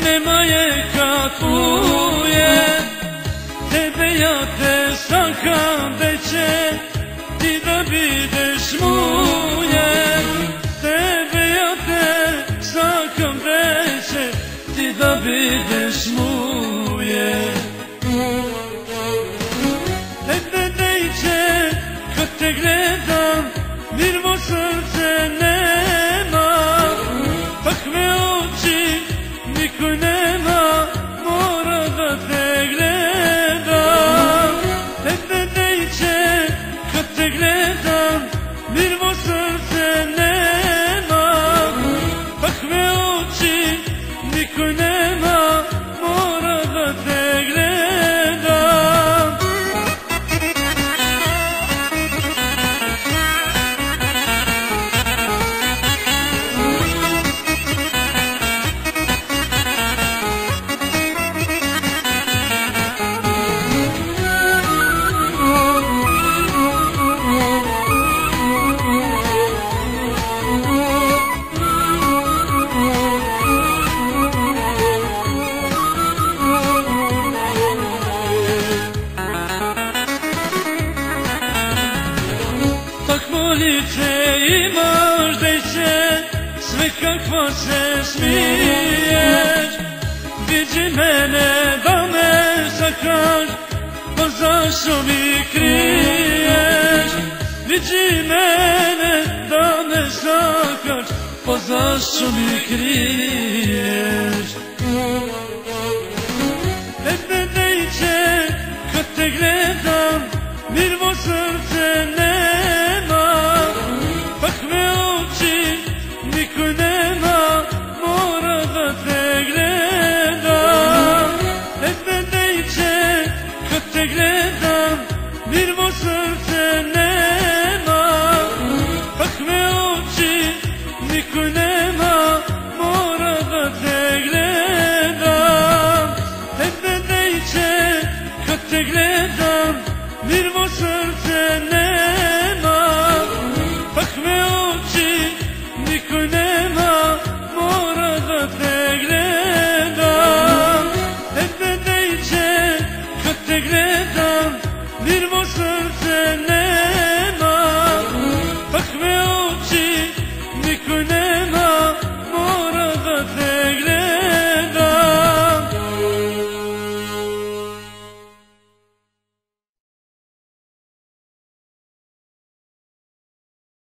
nema je kakuje. Tebe ja te sakam veće, ti da bideš muje. Tebe ja te sakam veće, ti da bideš muje. Tebe dejče, kad te gledam, mirno srce nema. Takve oči niko nema, mora da te gledam. Tebe dejče, kad te gledam, mirno srce nema. Takve oči niko nema, mora da te gledam. Lice imaš dejče, sve kakva se smiješ. Vidi mene da me sakaš, pa zašto mi kriješ? Vidi mene da me sakaš, pa zašto mi kriješ? Tebe dejče, kad te gledam, mirno srce nema. Takve oči niko nema, mora da te gledam. Tebe dejče, kad te gledam, mirno srce nema. Takve oči niko nema, mora da te gledam. Tebe dejče, kad te gledam, mirno srce nema. Takve oči niko nema,